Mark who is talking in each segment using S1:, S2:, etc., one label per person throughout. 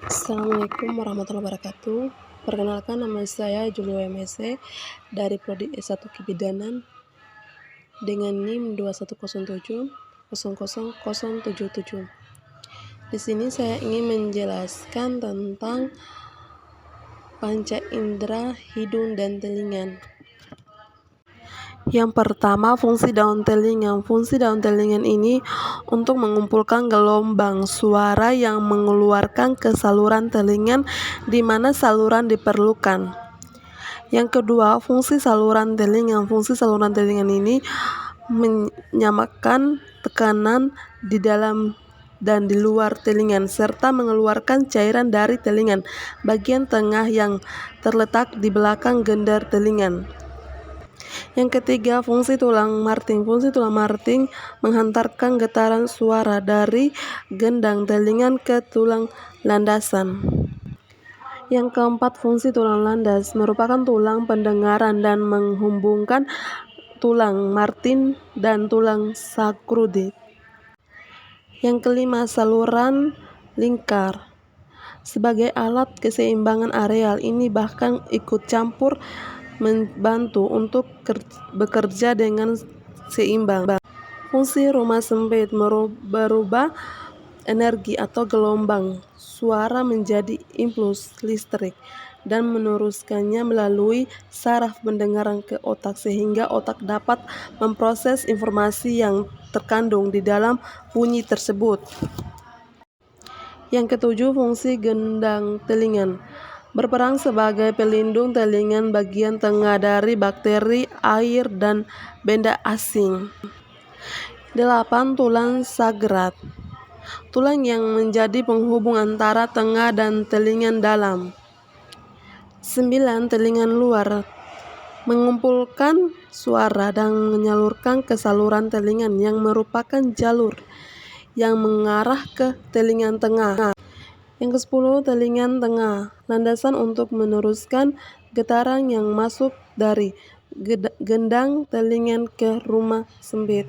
S1: Assalamualaikum warahmatullahi wabarakatuh. Perkenalkan, nama saya Julio MSC dari Prodi S1 Kebidanan dengan NIM 2107 Di sini saya ingin menjelaskan tentang panca indera hidung dan telinga. Yang pertama, fungsi daun telinga. Fungsi daun telinga ini untuk mengumpulkan gelombang suara yang mengeluarkan ke saluran telinga di mana saluran diperlukan. Yang kedua, fungsi saluran telinga. Fungsi saluran telinga ini menyamakan tekanan di dalam dan di luar telinga serta mengeluarkan cairan dari telinga bagian tengah yang terletak di belakang gendar telinga. Yang ketiga, fungsi tulang marting. Fungsi tulang marting menghantarkan getaran suara dari gendang telinga ke tulang landasan. Yang keempat, fungsi tulang landas merupakan tulang pendengaran dan menghubungkan tulang marting dan tulang sakroiliac. Yang kelima, saluran lingkar. Sebagai alat keseimbangan areal, ini bahkan ikut campur membantu untuk bekerja dengan seimbang. Fungsi rumah sempit berubah energi atau gelombang suara menjadi impuls listrik dan meneruskannya melalui saraf pendengaran ke otak sehingga otak dapat memproses informasi yang terkandung di dalam bunyi tersebut. Yang ketujuh, fungsi gendang telinga berperan sebagai pelindung telinga bagian tengah dari bakteri, air, dan benda asing. 8. Tulang sagrat. Tulang yang menjadi penghubung antara tengah dan telinga dalam. 9. Telinga luar mengumpulkan suara dan menyalurkan ke saluran telinga yang merupakan jalur yang mengarah ke telinga tengah. Yang ke-10, telinga tengah, landasan untuk meneruskan getaran yang masuk dari gendang telinga ke rumah sempit.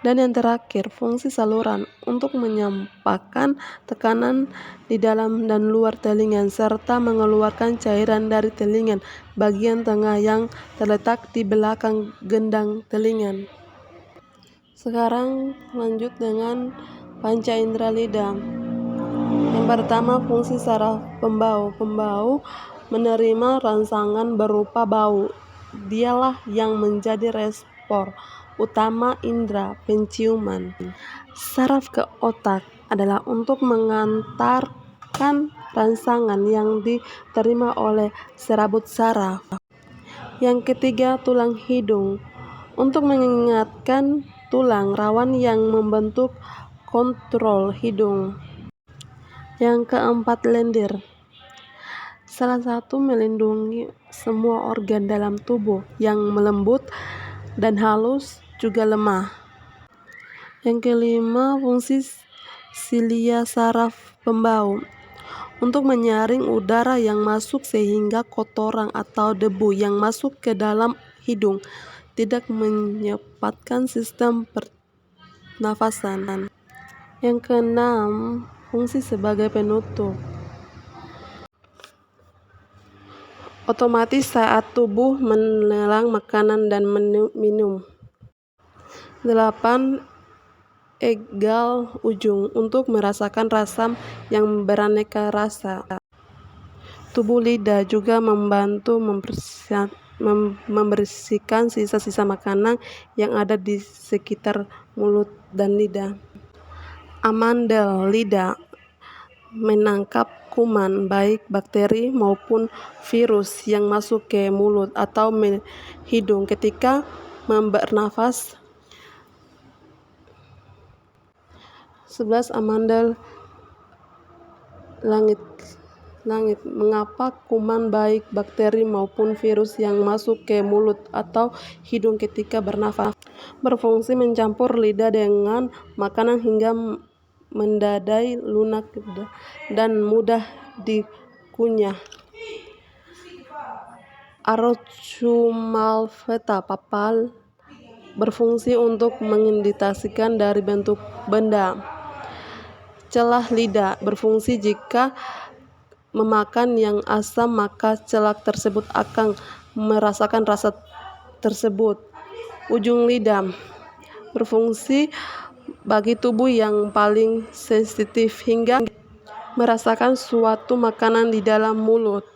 S1: Dan yang terakhir, fungsi saluran untuk menyampaikan tekanan di dalam dan luar telinga serta mengeluarkan cairan dari telinga bagian tengah yang terletak di belakang gendang telinga. Sekarang lanjut dengan panca indera lidah. Yang pertama, fungsi saraf pembau. Pembau menerima rangsangan berupa bau. Dialah yang menjadi respon utama indera penciuman. Saraf ke otak adalah untuk mengantarkan rangsangan yang diterima oleh serabut saraf. Yang ketiga, tulang hidung untuk mengingatkan tulang rawan yang membentuk kontrol hidung. Yang keempat, lendir. Salah satu melindungi semua organ dalam tubuh yang melembut dan halus juga lemah. Yang kelima, fungsi silia saraf pembau untuk menyaring udara yang masuk sehingga kotoran atau debu yang masuk ke dalam hidung tidak menyebabkan sistem pernafasan. Yang keenam, fungsi sebagai penutup. Otomatis saat tubuh menelan makanan dan minum. 8. Egal ujung untuk merasakan rasa yang beraneka rasa. Tubuh lidah juga membantu membersihkan sisa-sisa makanan yang ada di sekitar mulut dan lidah. Amandel lidah menangkap kuman baik bakteri maupun virus yang masuk ke mulut atau hidung ketika bernafas. 11. Amandel langit. Mengapa kuman baik bakteri maupun virus yang masuk ke mulut atau hidung ketika bernafas? Berfungsi mencampur lidah dengan makanan hingga menjadi lunak dan mudah dikunyah. Arochumalveta papal berfungsi untuk mengidentifikasikan dari bentuk benda. celah lidah berfungsi jika memakan yang asam, maka celak tersebut akan merasakan rasa tersebut. Ujung lidah berfungsi bagi tubuh yang paling sensitif hingga merasakan suatu makanan di dalam mulut.